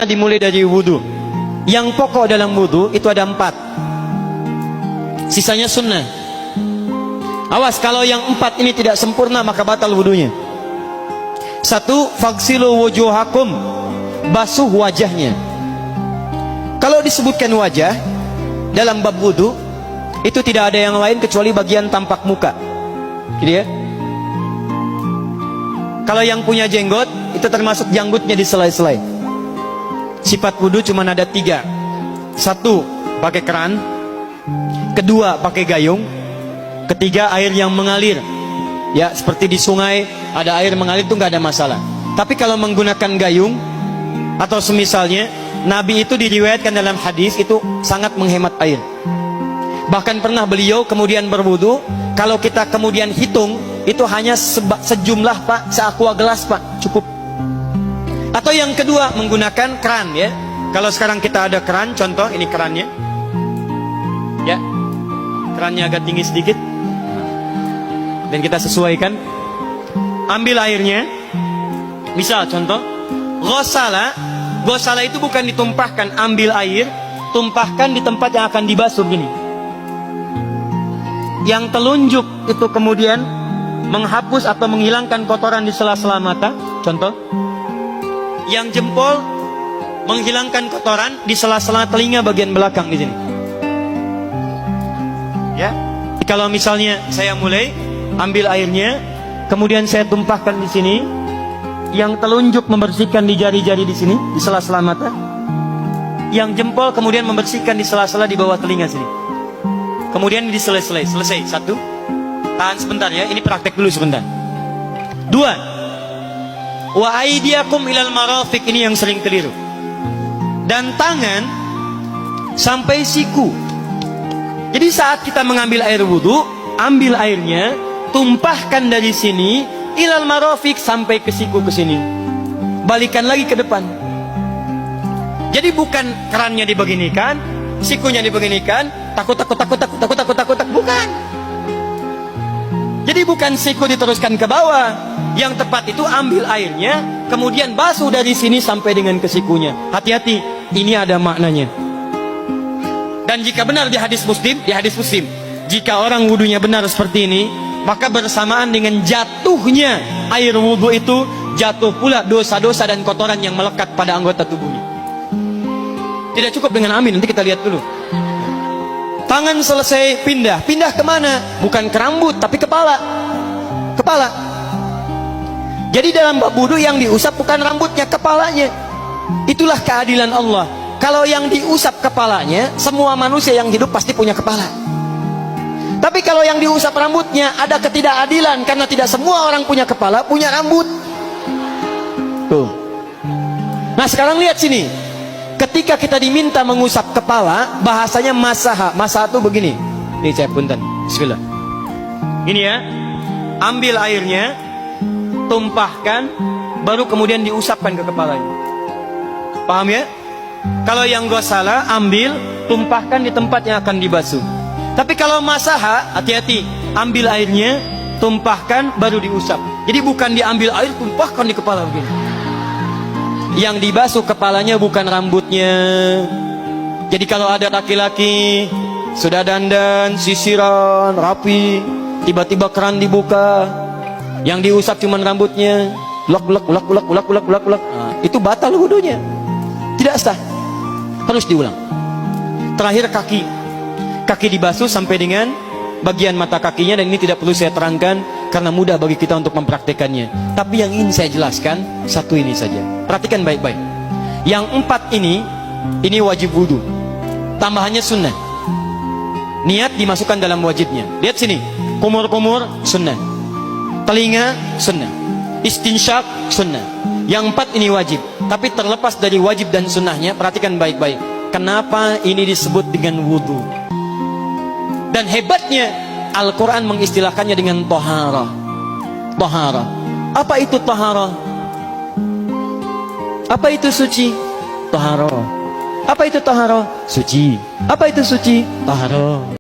Dimulai dari wudhu. Yang pokok dalam wudhu itu ada 4. Sisanya sunnah. Awas kalau yang 4 ini tidak sempurna maka batal wudhunya. 1. Faghsilu wujuhakum, basuh wajahnya. Kalau disebutkan wajah dalam bab wudhu, itu tidak ada yang lain kecuali bagian tampak muka. Gitu ya. Kalau yang punya jenggot, itu termasuk janggutnya di selai-selai. Sifat wudhu cuma ada 3. 1. Pakai keran. 2. Pakai gayung. 3. Air yang mengalir. Ya, seperti di sungai ada air mengalir itu nggak ada masalah. Tapi kalau menggunakan gayung atau semisalnya, Nabi itu diriwayatkan dalam hadis itu sangat menghemat air. Bahkan pernah beliau kemudian berwudu, kalau kita kemudian hitung itu hanya sejumlah Pak, seaqua gelas Pak, cukup. Atau yang kedua menggunakan keran ya. Kalau sekarang kita ada keran, contoh ini kerannya. Ya. Kerannya agak tinggi sedikit. Dan kita sesuaikan. Ambil airnya. Misal contoh, ghosala. Ghosala itu bukan ditumpahkan, ambil air, tumpahkan di tempat yang akan dibasuh gini. Yang telunjuk itu kemudian menghapus atau menghilangkan kotoran di sela-sela mata, contoh. Yang jempol menghilangkan kotoran di sela-sela telinga bagian belakang di sini. Ya. Kalau misalnya saya mulai ambil airnya, kemudian saya tumpahkan di sini, yang telunjuk membersihkan di jari-jari di sini, di sela-sela mata. Yang jempol kemudian membersihkan di sela-sela di bawah telinga sini. Kemudian di selesai. 1. Tahan sebentar ya, ini praktek dulu sebentar. 2. Wa aidiakum ilal marafiq, ini yang sering keliru. Dan tangan sampai siku. Jadi saat kita mengambil air wudhu, ambil airnya, tumpahkan dari sini ilal marafiq sampai ke siku ke sini. Balikan lagi ke depan. Jadi bukan kerannya dibeginikan, sikunya dibeginikan, takut, bukan. Jadi bukan siku diteruskan ke bawah. Yang tepat itu ambil airnya, kemudian basuh dari sini sampai dengan ke sikunya. Hati-hati, ini ada maknanya. Dan jika benar di hadis Muslim, jika orang wudunya benar seperti ini, maka bersamaan dengan jatuhnya air wudu itu, jatuh pula dosa-dosa dan kotoran yang melekat pada anggota tubuhnya. Tidak cukup dengan amin, nanti kita lihat dulu. Tangan selesai pindah kemana? Bukan ke rambut, tapi kepala. Jadi dalam bab wudu yang diusap bukan rambutnya, kepalanya. Itulah keadilan Allah. Kalau yang diusap kepalanya, semua manusia yang hidup pasti punya kepala. Tapi kalau yang diusap rambutnya, ada ketidakadilan karena tidak semua orang punya kepala, punya rambut. Tuh. Nah sekarang lihat sini. Ketika kita diminta mengusap kepala, bahasanya masaha. Masaha itu begini. Ini saya punten. Bismillah. Ini ya. Ambil airnya, tumpahkan, baru kemudian diusapkan ke kepalanya. Paham ya? Kalau yang ghosala, ambil, tumpahkan di tempat yang akan dibasuh. Tapi kalau masaha, hati-hati. Ambil airnya, tumpahkan, baru diusap. Jadi bukan diambil air, tumpahkan di kepala begini. Yang dibasuh kepalanya bukan rambutnya. Jadi kalau ada laki-laki sudah dandan, sisiran, rapi, tiba-tiba keran dibuka, yang diusap cuma rambutnya, ulak. Nah, itu batal wudunya. Tidak sah. Harus diulang. Terakhir kaki dibasuh sampai dengan bagian mata kakinya, dan ini tidak perlu saya terangkan karena mudah bagi kita untuk mempraktekannya. Tapi yang ingin saya jelaskan satu ini saja. Perhatikan baik-baik. Yang 4 ini wajib wudu. Tambahannya sunnah. Niat dimasukkan dalam wajibnya. Lihat sini. Kumur-kumur sunnah. Telinga sunnah. Istinsyak sunnah. Yang 4 ini wajib. Tapi terlepas dari wajib dan sunnahnya, perhatikan baik-baik. Kenapa ini disebut dengan wudu? Dan hebatnya Al-Quran mengistilahkannya dengan toharah. Toharah. Apa itu toharah? Apa itu suci? Toharah. Apa itu toharah? Suci. Apa itu suci? Toharah.